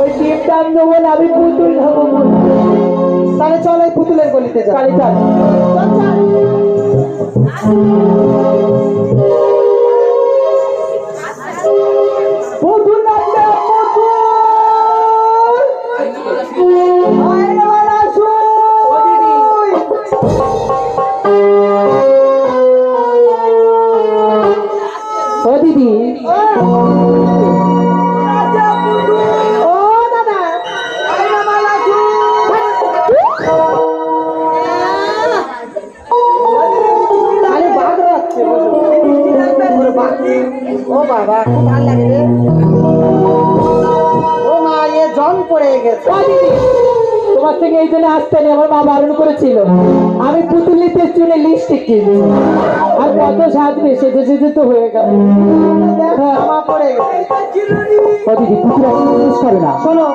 ওই টিপ দাম দেবো না, আমি পুতুল খাবো। তাহলে চল ওই পুতুলের গলিতে যা। তাহলে চল। পুতুল নাচবে, পুতুল। আয় বাবা, শুই। ও দিদি, ও দাদা, আয় বাবা, আরে বাঘ রাখছে। ও বাবা, খুব ভালো লাগে রে। ও মা, এ জল পড়ে গেছে। ও দিদি, তোমার সঙ্গে এই জন্য আসতে নেই, আমার মা বারণ করেছিল। আমি পুতুল নিতে চুনে লিপস্টিক কিনি, আর কত সাজবে, সেজে সেজে তো হয়ে গেল। জামা পড়ে গেছে। ও দিদি, পুতুল এখন জিনিস করে না। শোনো,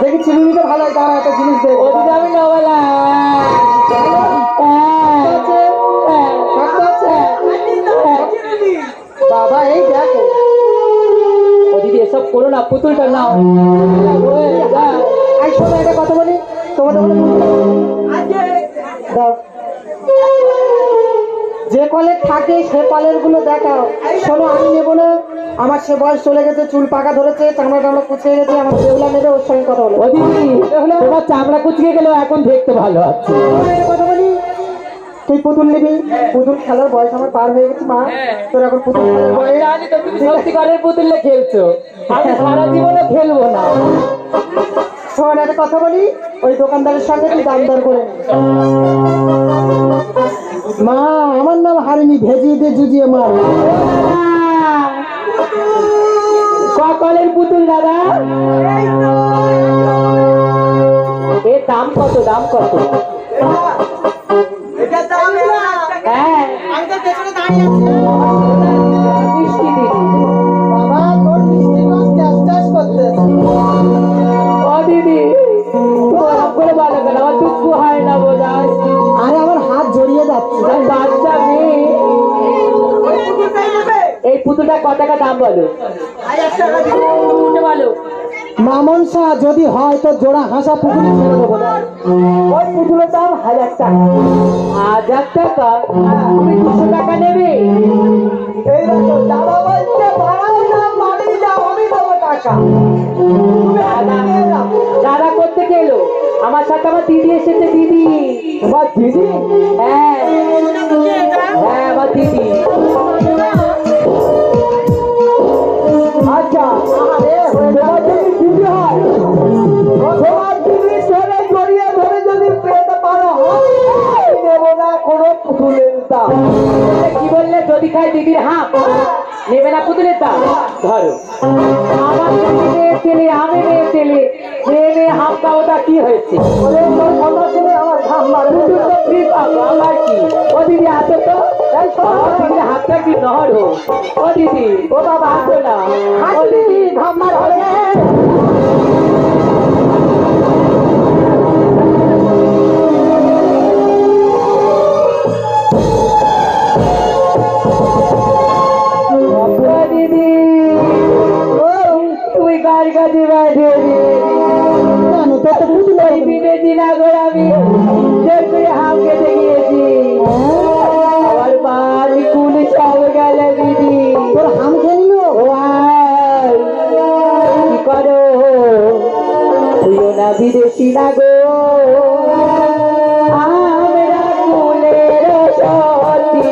দেখি চিরুনিটা ভালো হয়, দাঁড়া একটা জিনিস দেবো। ও দিদি, আমি নবলা। বাবা এই দেখো। ও দিদি, এসব করো না, পুতুলটা নাও। আই শোনো, একটা কথা বলি তোমাদের দাও। যে কলের থাকে সে কলের গুলো দেখাও। শোনো, আমি নেবো না, আমার সে বয়স চলে গেছে, চুল পাকা ধরেছে, চামড়া টামড়া কুচিয়ে গেছে, আমার যেগুলা নেবে ওর সঙ্গে কথা বলো। ও দিদি, তোমার চামড়া কুচকে গেলেও এখন দেখতে ভালো আছে। কথা বলি, তুই পুতুল নিবি, পুতুল খেলার বয়স আমার পার হয়ে গেছে মা, তোর এখন পুতুল খেলার বয়স। জানি তো তুমি সত্যিকারের পুতুলে খেলছো, আমি সারা জীবনে খেলবো না। শোন, একটা কথা বলি, ওই দোকানদারের সঙ্গে তুই দাম দর করে নিস। মা, আমার নাম হারিনি, ভেজিয়ে দিয়ে জুজিয়ে মার। সকলের পুতুল দাদা, এর দাম কত? দাম কত? হ্যাঁ, মিষ্টি দিদি। বাবা, তোর মিষ্টি রস ট্যাস ট্যাস করতেছে। ও দিদি, তোমার করে ভালো কেন? আমার দুঃখ হয় না বোঝায়। আরে আমার হাত জড়িয়ে যাচ্ছে। বাচ্চা মেয়ে, এই পুতুলটা কত টাকা দাম বলো? বলো। মামন শাহ, যদি হয় তো জোড়া হাসা পুতুল ছেড়ে দেবো না। ওই পুতুলের দাম 1000 টাকা। 1000 টাকা? তুমি 200 টাকা নেবে? এই দেখো, দাদা বলছে ভাড়াও না, বাড়ি যাও, আমি দেবো টাকা। দাদা করতে গেলো, আমার সাথে আমার দিদি এসেছে। দিদি, তোমার দিদি? হ্যাঁ হ্যাঁ, আমার দিদি। আচ্ছা, আরে তোমার যদি দিদি হয়, তোমার দিদি ধরে জড়িয়ে ধরে যদি পেতে পারো, আমি নেবো না কোনো পুতুলের দাম। কি বললে? যদি খাই দিদির হাত নেবে না পুতুলের দাম? ধরো, আমার মেয়ে ছেলে, আমি মেয়ে ছেলে, মেয়ে মেয়ে হাত দাওটা কি হয়েছে? ওরে, তোর কথা শুনে আমার ঘাম মারে। পুতুল তো ফ্রি পাবো, আমার কি? ও দিদি আসো তো, দিদির হাতটা কি নড়ো? ও দিদি, ও বাবা আসো না। ও দিদি, ঘাম মার হবে। দিদি, তুই কার কাছে বাইরে? কেন, তোর তো পুতুল ওই বিদেশি না করে আমি জোর করে হাম কেটে গিয়েছি। আমার মা নিকুল সব গেল দিদি। তোর হাম খেয়ে নিল। ও ভাই, কি করো? তুইও না বিদেশি না গো, আমরা কুলের সতী।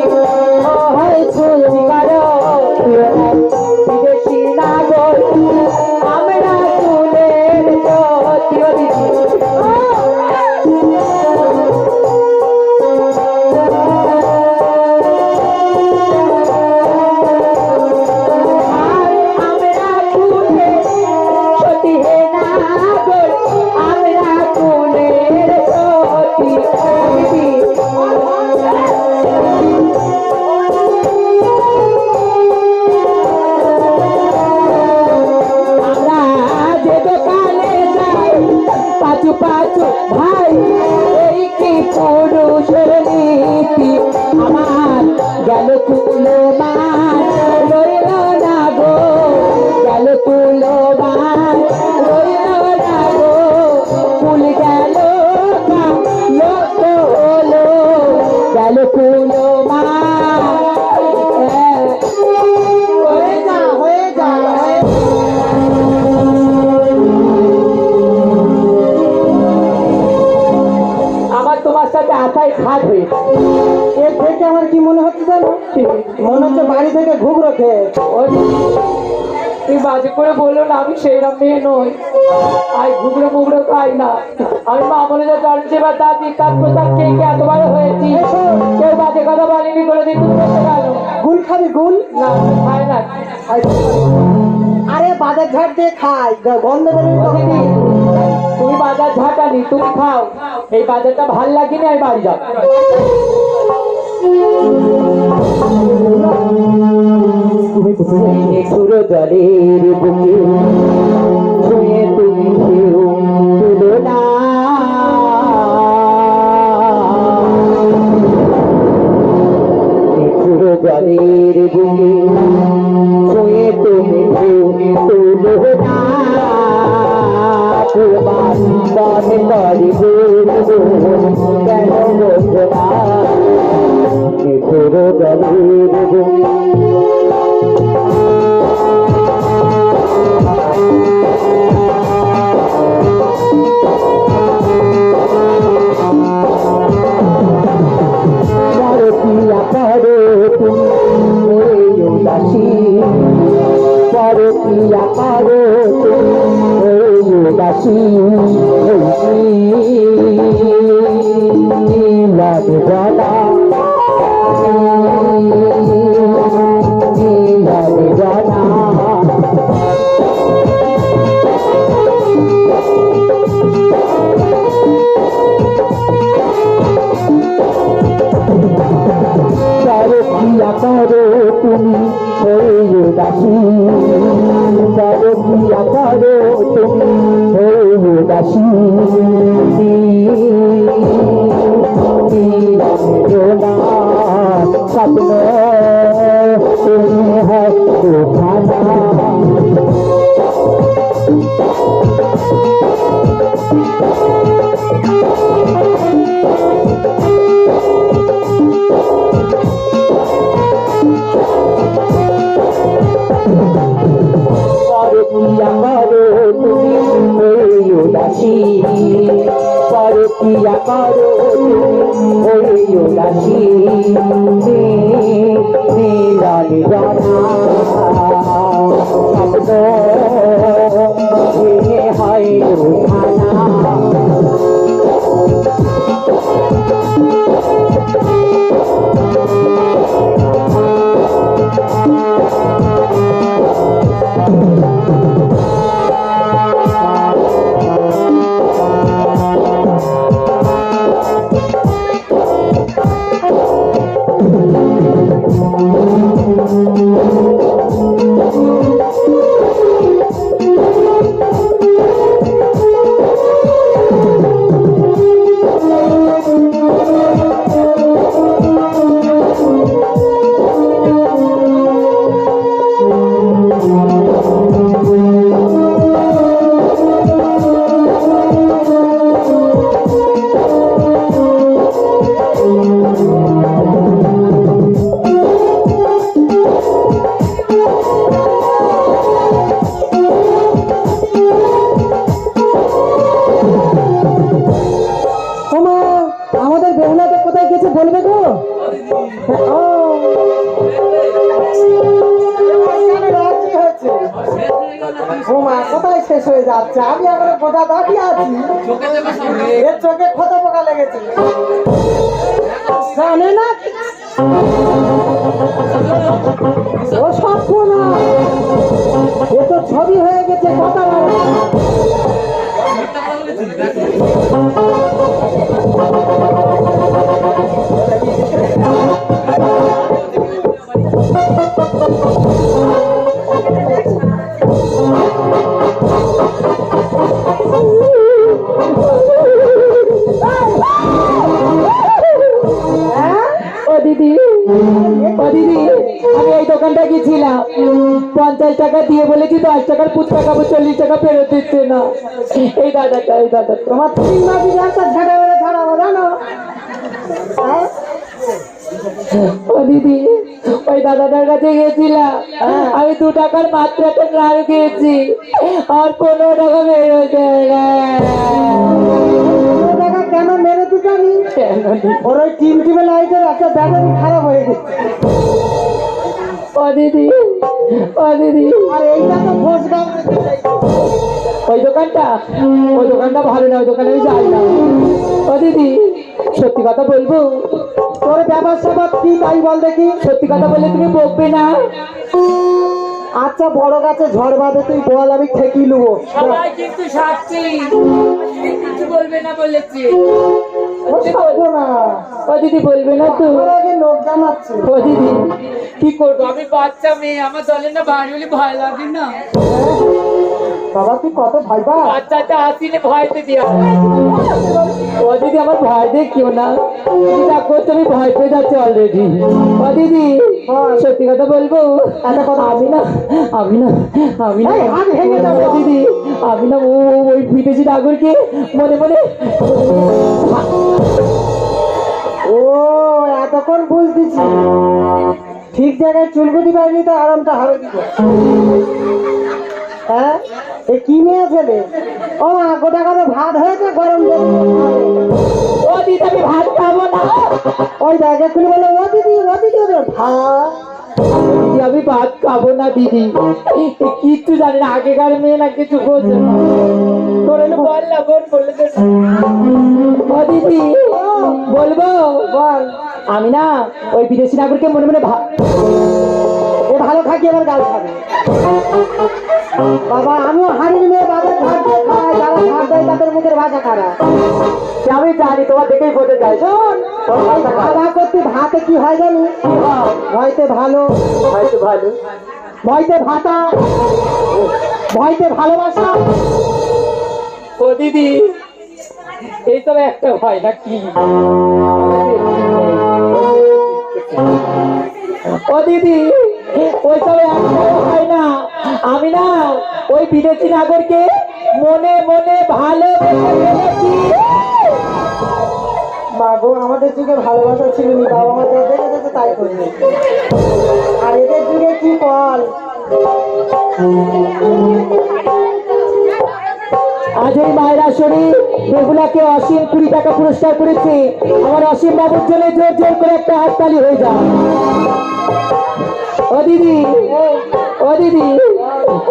হয়েছে কি করো? তুইও না বিদেশি না গো, আমরা কুলের সতী। ও দিদি, পাচু পাচু ভাই, এই কি পুরুষের নীতি। আমার গেল কুলো মার, রইল না গো, গেল কুলো তুমি বাজে করে বলো না, আমি সেইরকম মেয়ে নই। আর ঘুগড়ো মুগড়ো খাই না। আমি মা বলে যে চরণ সেবা দাদি কাজ প্রসাদ খেয়ে খেয়ে এত বড় হয়েছি, কেউ বাজে কথা বলেনি কোনোদিন। তুমি বলতে গেল গুল খাবি গুল? না, খাই না। আরে বাজার ঝাড় দিয়ে খাই, গন্ধ বেরোবে। দিদি, তুমি বাজার ঝাঁটানি, তুমি খাও। এই বাজারটা ভাল লাগেনি, আমি বাড়ি যাও। সুরো জলের বুকে ছুঁয়ে তুমি কেউ তুলো না। সুরো জলের বুকে ছুঁয়ে তুমি কেউ তুলো না। তোমার মনে করি কেন বোঝো না। সুরো জলের বুকে পরকিয়া করো তুমি উদাসী লাগে জানা লাগে জানা। পরকিয়া করো তুমি দাসী, পরকিয়া করো তুমি দাসী। স্বপ্ন তুমি হয় খানা। পরকিয়া করো তুমি দাসী, পরকিয়া করো তুমি দাসী। মিলন জানা শব্দ হয় খানা। আমাদের বেহুলাটা কোথায় গেছে বলবে গো? কোথায় শেষ হয়ে যাচ্ছে? আমি এখন গোটা দাঁড়িয়ে আছি, এর চোখে কত পোকা লেগেছে জানে না। ও সব না, এ তো ছবি হয়ে গেছে কথা। দিদি, ও দিদি, আমি এই দোকানটা গেছিলাম, 50 টাকা দিয়ে বলেছি 10 টাকার ফুচকা খাবো, 40 টাকা ফেরত দিচ্ছে না। এই দাদাটা, এই দাদা তোমার 3 মাসি একটা ঝাড়া বেড়ে ঝাড়াবো জানো। ও দিদি, ওই দাদাটার কাছে গেছিলাম, আমি 2 টাকার মাত্র একটা নাড়ু খেয়েছি, আর 15 টাকা বেরোচ্ছে। কেন মেরেছি জানি? ওর ওই 3 টিউবে লাইটের একটা ব্যাটারি খারাপ হয়ে গেছে। ও দিদি, ও দিদি আর এইটা তো ফোসগাঁও যেতে চাইছে। ওই দোকানটা ভালো না, ওই দোকানে আমি যাই না। ও দিদি সত্যি কথা বলবো? তোর ব্যাপার স্যাপার কি তাই বল দেখি। সত্যি কথা বললে তুমি বকবে না? আচ্ছা বড় গাছে ঝড় বাঁধে, তুই বল, আমি ঠেকি নেবো। সবাই কিন্তু সাক্ষী, কিছু বলবে না বলেছি। বলবো না, ও দিদি বলবে না তো? আমার আগে লোক জানাচ্ছে। ও দিদি কি করবো, আমি বাচ্চা মেয়ে, আমার দলের না ভারী হলে ভয় লাগে না। বাবা তুই কত ভাই বা। বাচ্চাটা আসিলে ভয়তে দিয়া। ও দিদি আমার ভয় দেখিও না, তুমি যা করছো আমি ভয় পেয়ে যাচ্ছি অলরেডি। ও দিদি সত্যি কথা বলবো? একটা কথা আমি না এই, হাত ভেঙে যাবে। ও দিদি আমি না ওই বিদেশি নাগরকে মনে মনে ও এতক্ষণ বুঝতেছি, ঠিক জায়গায় চুলকুতি পাইনি তো আরামটা হবে কি করে? হ্যাঁ এ কি মেয়ে ছেলে? ও মা গোটা করে ভাত হয়েছে, গরম জল দিয়ে খাবে। ও দিদি আমি ভাত খাবো না। ওই জায়গা খুলে বলে ও দিদি ভাত। দিদি আমি ভাত খাবো না দিদি, কিচ্ছু জানি না, আগেকার মেয়ে না কিছু বোঝে না। তোর হলো বল না, বোন বললে তো। ও দিদি বলবো? বল। আমি না ওই বিদেশি নাগরকে মনে মনে এ ভালো থাকি এবার গাল খাবে। বাবা আমিও হাড়ির মেয়ে, বাজার ভাত দিয়ে খাই, যারা ভাত দেয় তাদের মুখের ভাষা খারাপ। আমি জানি, তোমার দেখেই বোঝা যায়। শোন খাওয়া করতে ভাতে কি হয় জানি? ভয়তে ভালো, হয়তো ভালো, ভয়তে ভাতা, ভয়তে ভালোবাসা। ও দিদি এইসব একটা হয় না কি? ও দিদি ওইসব একটাও হয় না। আমি না ওই বিদেশি নাগরকে মনে মনে ভালোবেসে ফেলেছি। মা গো আমাদের যুগে ভালোবাসা ছিল নি, বাবা মা যা দেখেছে তাই করে। আর এদের যুগে কি কল। আজ এই মায়ের আসরে বেহুলাকে অসীম 20 টাকা পুরস্কার করেছে। আমার অসীম বাবুর জন্য জোর জোর করে একটা হাততালি হয়ে যায়। ও দিদি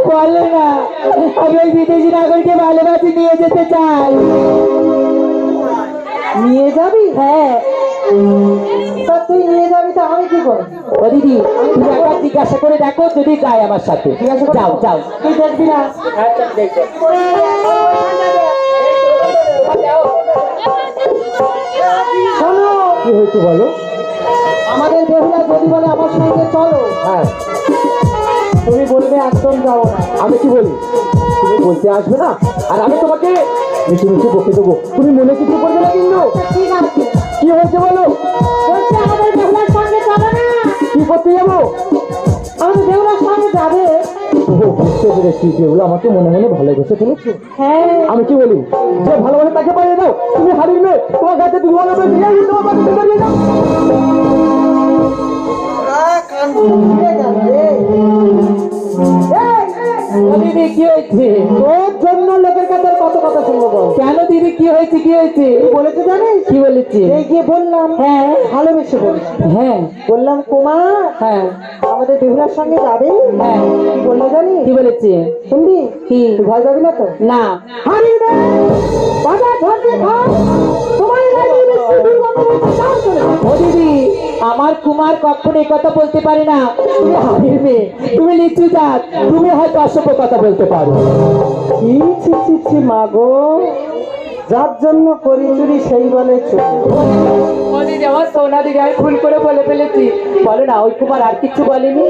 বলো না, আমি ওই বিদেশি নাগরকে ভালোবাসি, নিয়ে যেতে চাই। নিয়ে যাবি? হ্যাঁ। তা তুই নিয়ে যাবি তো আমি কি করব? ও দিদি তুমি একবার জিজ্ঞাসা করে দেখো যদি যায় আমার সাথে। যাও তুই দেখবি না? শোনো, কি হয়েছে বলো? আমাদের বেহুলা যদি বলে আমার সঙ্গে চলো, হ্যাঁ তুমি বলবে একদম যাবো না। আমি কি বলি? তুমি বলতে আসবে না, আর আমি তোমাকে মিশে মিশে বকে দেবো। তুমি মনে কিছু করবে না কিন্তু। ঠিক আছে, কি হয়েছে বলো? বলছে আমাদের বেহুলার সঙ্গে চলো না। কি করতে যাবো? আমাদের বেহুলার সঙ্গে যাবে। ও বুঝতে পেরেছি, যেগুলো আমাকে মনে মনে ভালোবেসে ফেলেছো। হ্যাঁ আমি কি বলি, যে ভালোবাসে তাকে পাইয়ে দাও। তুমি হারিয়ে নেবে, তোমার কাছে তুমি ভালোবাসে কান ফুলে যাবে। দিদি কি হয়েছে? তোর জন্য লোকের কাছে আর কত কথা শুনবো বল। কেন দিদি কি হয়েছে? কি হয়েছে? কি বলেছে জানিস? কি বলেছে? এই গিয়ে বললাম, হ্যাঁ ভালোবেসে বলছি, হ্যাঁ বললাম কুমার হ্যাঁ আমাদের বেহুলার সঙ্গে যাবে। হ্যাঁ কি বললো জানিস? কি বলেছে? শুনবি? কি? তুই ভয় পাবি না তো? না হারিয়ে দে, বাজার ধরতে খা, তোমার এই রাজ্যে বেশি দুর্গন্ধ হচ্ছে, সাহস করে। ও দিদি আমার কুমার কখনো এই কথা বলতে পারে না। তুমি হাবির মেয়ে, তুমি লিচু জাত, তুমি হয়তো অসভ্য কথা বলতে পারো। ছি ছি ছি ছি মা গো, যার জন্য করি চুরি সেই বলে চুরি। ও দিদি আমার সোনা দিদি, আমি ভুল করে বলে ফেলেছি। বলো না, ওই কুমার আর কিছু বলেনি?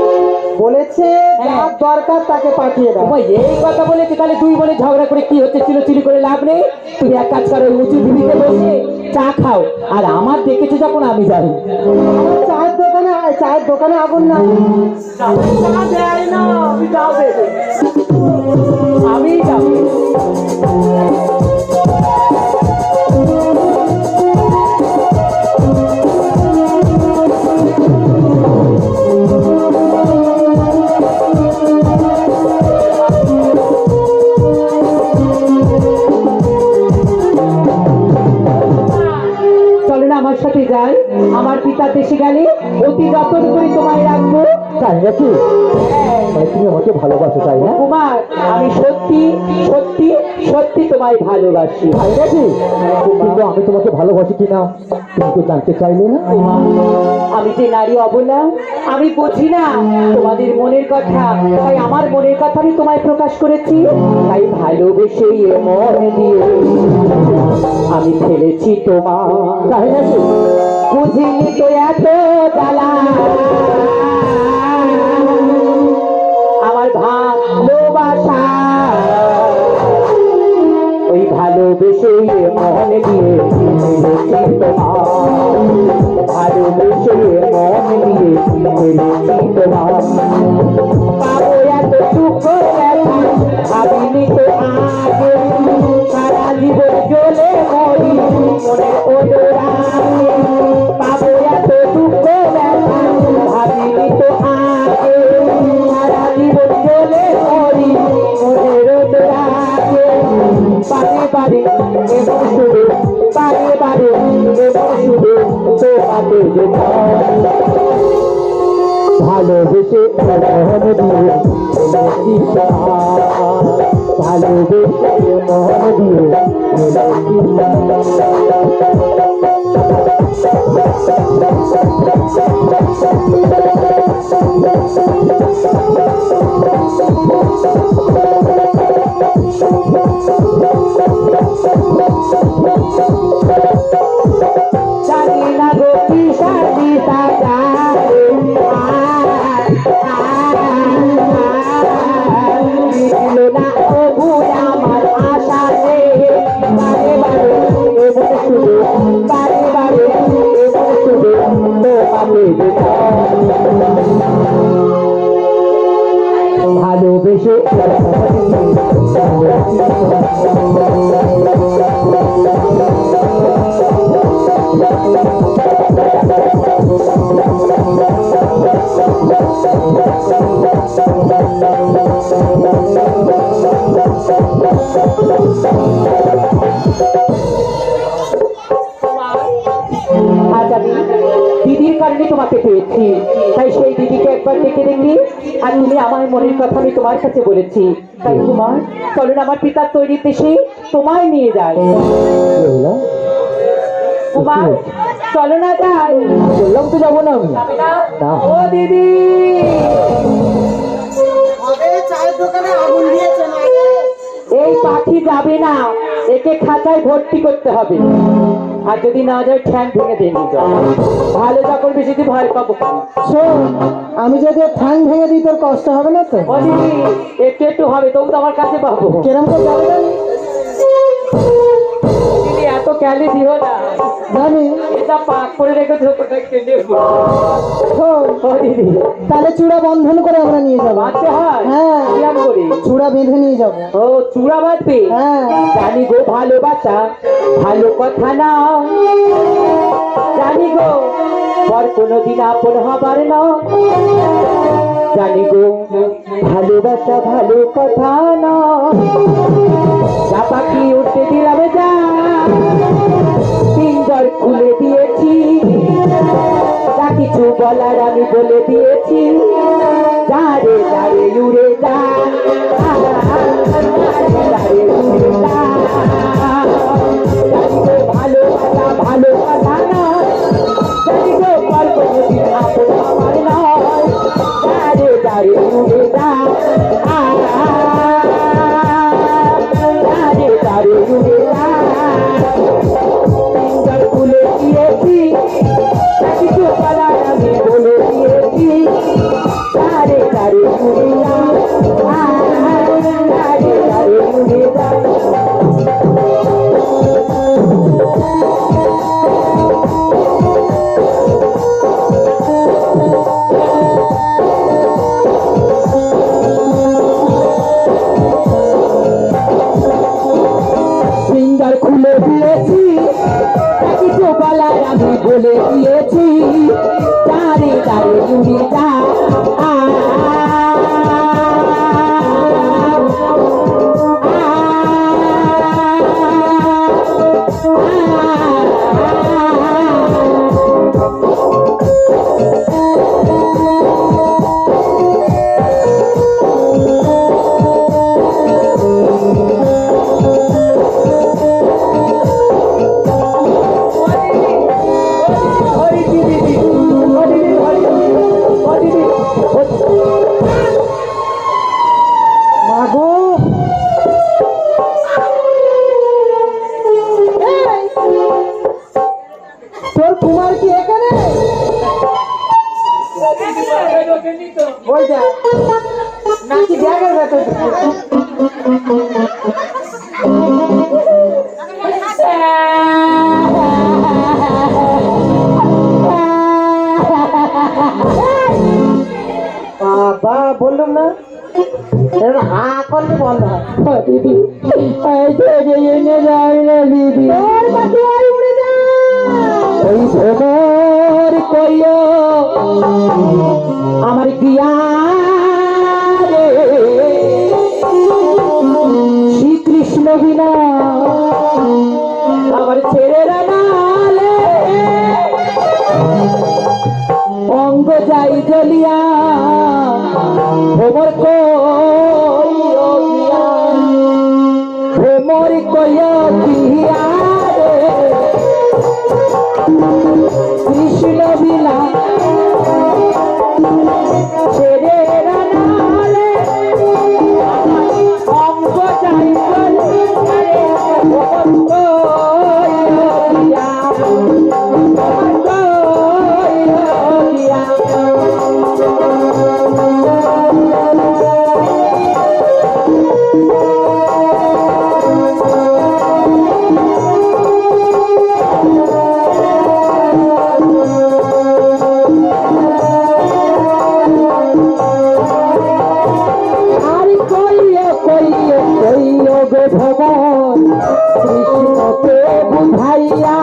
বলেছে যার দরকার তাকে পাঠিয়ে দাও। ও এই কথা বলেছে, তাহলে দুই বলে ঝগড়া করে কি হচ্ছে? চিলি করে লাভ নেই। তুমি এক কাজ করো, উঁচু ঢিবিতে বসে চা খাও, আর আমার দেখেছো যখন আমি যাই। আমার চায়ের দোকানে আয়, চায়ের দোকানে আগুন না। আমি যাবো। চলো না আমার সাথে যাই। আমার পিতা দেশে গেলে অতি যত্ন করে তোমায় রাখবো। তাই নাকি? আমাকে ভালোবাসো তাই না? কুমার, আমি সত্যি সত্যি সত্যি তোমায় ভালোবাসি। তাই নাকি? কিন্তু আমি তোমাকে ভালোবাসি কিনা তুমি তো জানতে চাইলে না। আমি যে নারী অবলা, আমি বুঝি না তোমাদের মনের কথা, তাই আমার মনের কথা আমি তোমায় প্রকাশ করেছি। তাই ভালোবেসে মন দিয়ে আমি ফেলেছি তোমার। তাই নাকি? বুঝিনি তো এত জ্বালা আমার ভালোবাসা, ওই ভালোবেসে মন দিয়ে ফেলেছি তোমার, ভালোবেসে মন দিয়ে ফেলেছি তোমার। পাবো এত সুখ ব্যথা ভাবিনি তো আগে, সারা জীবন জ্বলে মরি মনের ওদরাগে। পাবো এত দুঃখ ব্যথা ভাবিনি তো আগে, সারা জীবন জ্বলে মরি মনের ওদরাগে। বারে বারে এমন শুধু, বারে বারে এমন শুধু তোমাকে যেতে ভালোবেসে মন দিয়ে ফেলেছি তোমার, ভালোবেসে মন দিয়ে ফেলেছি জানি না গো কি শান্তি ছিল না ও ভুল আমার আশা রে। বারে বারে এমন শুধু, বারে বারে এমন শুধু তোমাকে ভালোবেসে আজ আমি দিদির কারণে তোমাকে পেয়েছি, তাই সেই দিদিকে একবার দেখে দেখি। আর তুমি আমার মনের কথা আমি তোমার কাছে বলেছি, তাই তোমার চলুন আমার পিতার তৈরি দেশে তোমায় নিয়ে যায়। কুমার, চলো না যাই। বললাম তো যাবো না আমি। যাবে না? না। ও দিদি, এই পাখি যাবে না, একে খাঁচায় ভর্তি করতে হবে। আর যদি না যায় ঠ্যাং ভেঙে দিয়ে নিয়ে যাও। ভালো যখন বেশি ভয় পাবো। শোন, আমি যদি ঠ্যাং ভেঙে দিই তোর কষ্ট হবে না তো? ও দিদি, একটু একটু হবে, তবু তো আমার কাছে পাবো। কিরম করে যাবে না? দিদি এত ক্যালি দিও না, জানি। এটা পাক করে রেখেছো কোথায় কেটে। শোন, ও দিদি, তাহলে চূড়া বন্ধন করে আমরা নিয়ে যাবো। বাঁধতে হয়? হ্যাঁ। কিরম করে? চূড়া বেঁধে নিয়ে যাবো। ও চূড়া বাঁধবে? হ্যাঁ। জানি গো ভালোবাসা ভালো কথা না, জানি গো পর কোনোদিন আপন হবার না, জানি গো ভালোবাসা ভালো কথা না। যা পাখি উঠতে দিলাম যা, পিঞ্জর খুলে দিয়েছি, যা কিছু বলার আমি বলে দিয়েছি। যা রে যা রে উড়ে যা, ভালোবাসা ভালো কথা নয়, জানি গো পর কোনোদিন আপন আমার নয়। দাঁড়ে দাঁড়ে উড়ে যা, দাঁড়ে দাঁড়ে উড়ে যা। পিঞ্জর খুলে দিয়েছি, কিছু বলার আমি বলে দিয়েছি। দাঁড়ে দাঁড়ে উড়ে যা, দাঁড়ে দাঁড়ে উড়ে যা। পিঞ্জর খুলে দিয়েছি, কিছু বলার আমি বলে দিয়েছি। দাঁড়ে দাঁড়ে উড়ে যা, বন্ধ হয়। ও দিদি এই তো এনে যায় না দিদি তোর পাখি আর উড়ে যায়। ওই ভোমর কইও আমার গিয়া রে শ্রীকৃষ্ণ বিনা আমার ছেড়ে রানালে অঙ্গ যাই জ্বলিয়া ভোমর কইও গিয়া ভোমর কইও গিয়া রে কৃষ্ণ বিনা ছেড়ে রানালে অঙ্গ যাই জ্বলিয়া রে ভোমর কইও গিয়া ভোমর কইও গিয়া আর কইও কইও কইও গো ভগবান কৃষ্ণকে বুঝাইয়া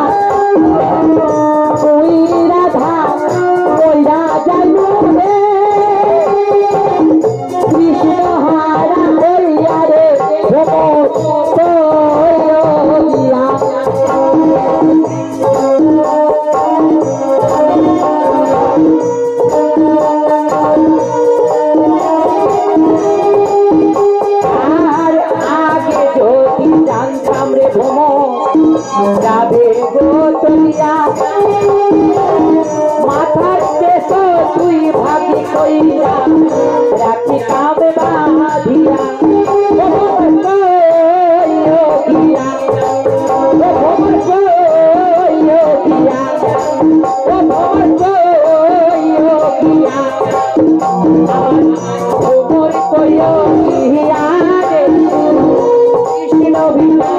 ওই রাধা ওই রাজা রে কৃষ্ণ হারা হইয়া রে ভগবান কইও দিয়া আর আগে যদি জানতাম রে ভ্রমণ যাবে গো চলিয়া মাথার দেশ তুই ভাবি কইয়া রাখি কামে বাঁধিয়া ভ্রমণ কইও গিয়া ভ্রমণ কইও গিয়া ভ্রমণ কইও গিয়া ভ্রমণ কইও গিয়া রে কৃষ্ণ বিনা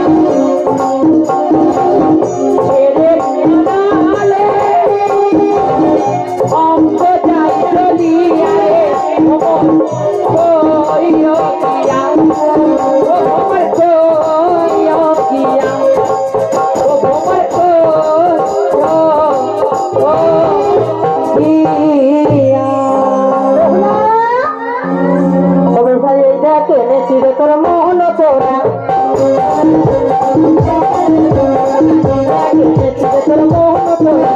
ছেড়ে নালে অঙ্গ যাই চলিয়া রে ভ্রমণ কইও গিয়া ভ্রমণ কইও গিয়া ভ্রমণ কইও গিয়া তবে ভাই এই দেখ এনেছি রে তোর মোহন তোরা। এনেছি রে তোর মোহন তোরা।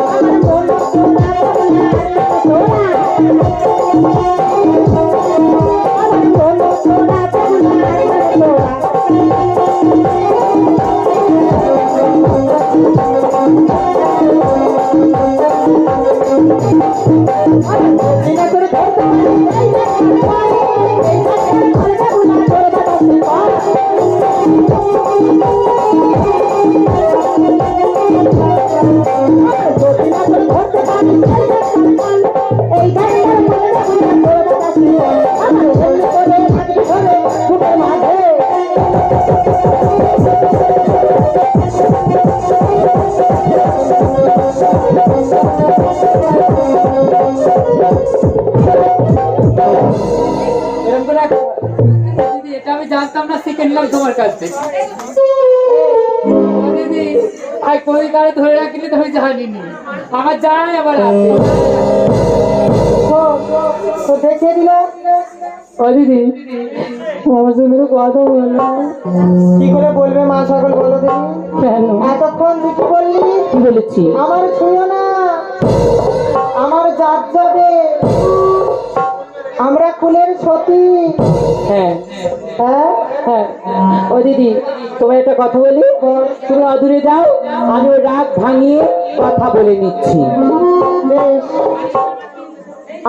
আমার মোহন তোরা তোরা। আমার মোহন তোরা দিদি এটা আমি জানতাম না সেকেন্ড লাভ তোমার কাছ থেকে দিদি আর কোন কারে ধরে রাখলে তো আমি জানিনি আমার জানাই আবার আছে তো দেখে দিল। ও দিদি আমার সঙ্গে তো কথা বলো কি করে বলবে মা সকল বলো দেখি। কেন এতক্ষণ তুই বললি কি বলেছি আমার ছুঁয়ো না, আমার জাত যাবে, আমরা কুলের সতী। হ্যাঁ হ্যাঁ হ্যাঁ ও দিদি তোমার একটা কথা বলি তুমি অদূরে যাও আমি ওই রাগ ভাঙিয়ে কথা বলে নিচ্ছি বেশ।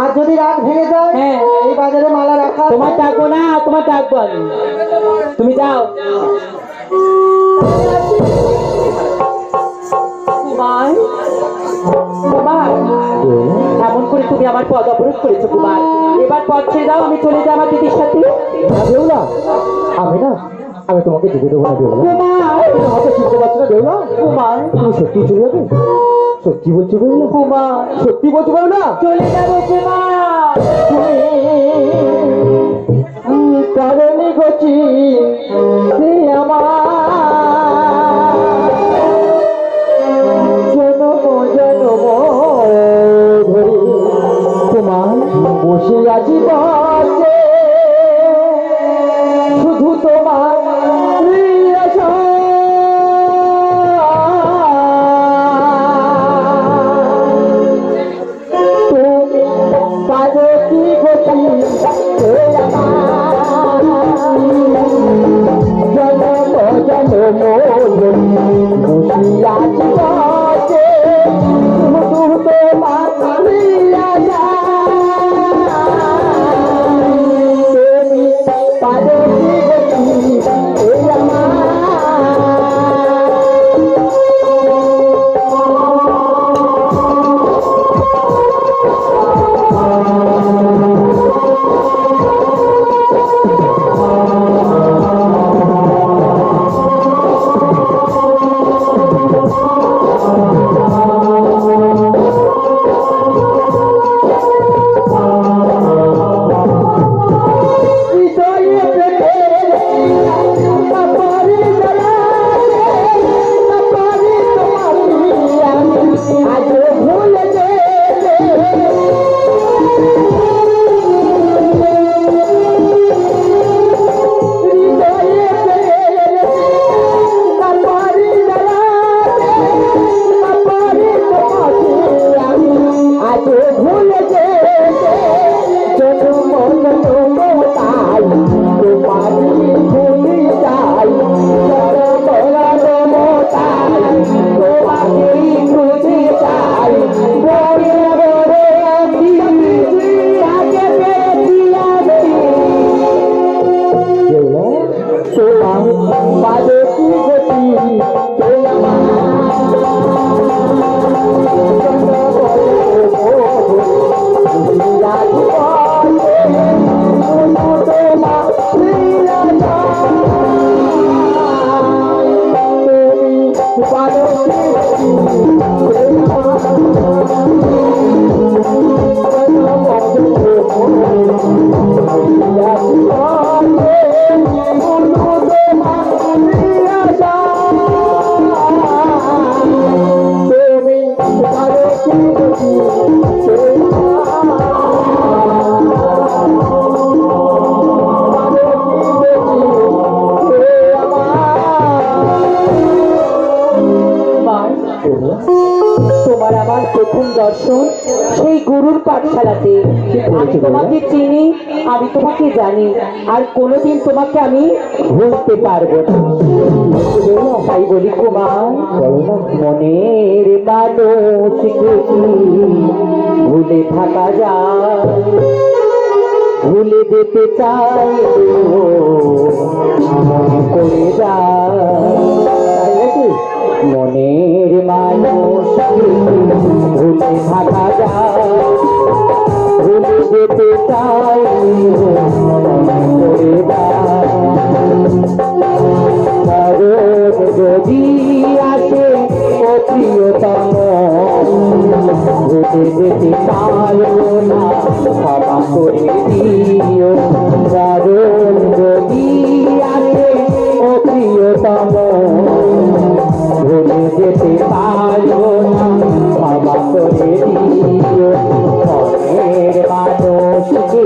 আর যদি রাত ভেঙে যায় হ্যাঁ এই বাজারে মালা রাখা আছে। তোমার ডাকবো না তোমার ডাকবো আমি তুমি যাও কুমার কুমার এমন করে তুমি আমার পদ অবরোধ করেছো কুমার এবার পথ ছেড়ে দাও আমি চলে যাই আমার দিদির সাথে বেউলা আমি না আমি তোমাকে যেতে দেবো না বেউলা। কুমার আমাকে চিনতে পারছো না বেউলা? কুমার তুমি সত্যি চলে যাবে? সত্যি বলছো বেউলা? কুমার সত্যি বলছো বেউলা? চলে যাবো কুমার কারণে গছি সে আমার জনম জনম ধরে তোমার বসে আছি বাঁচে শুধু তোমার আশা তুমি কাজে কি গতি জনম জনম বসিয়াছি বাঁচে শুধু তোমার আশা তুমি কাজে কি গতি তোমার আমার প্রথম দর্শন সেই গুরুর পাঠশালাতে। আমি তোমাকে চিনি, আমি তোমাকে জানি, আর কোনোদিন তোমাকে আমি ভুলতে পারবো না। তাই বলি কুমার, মনের মানুষকে ভুলে থাকা যায়, ভুলে যেতে চাই মনে করে যায়। মনের মানুষ ভুলে থাকা যায়, ভুলে যেতে চাই মনে করে যায়। কারণ যদি আসে ও প্রিয়তম, ভুলে যেতে পারবো না, ক্ষমা করে দিও। কারণ যদি আসে ও প্রিয়তম, ভুলে যেতে পারবো না, ক্ষমা করে দিও। মনের মানুষকে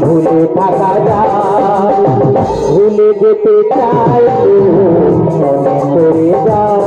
ভুলে থাকা যায়, ভুলে যেতে চাই মনে করে যায়।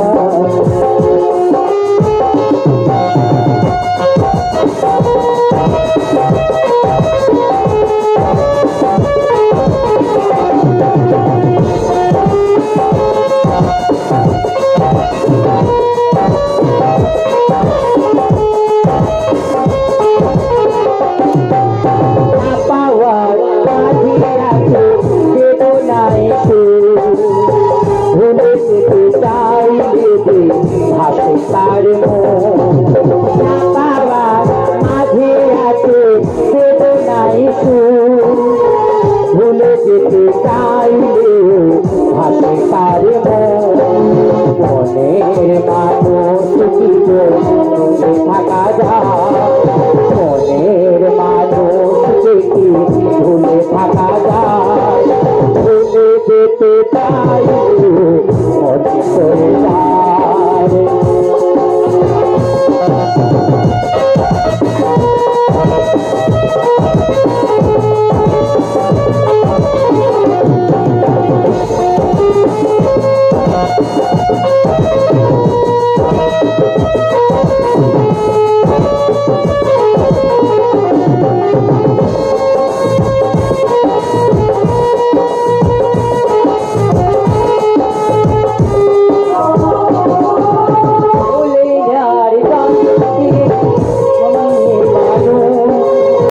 ভুলে যেতে চাইলে ভাসে তার মনের মানুষ থাকা যায়, মনের মানুষ করে যায়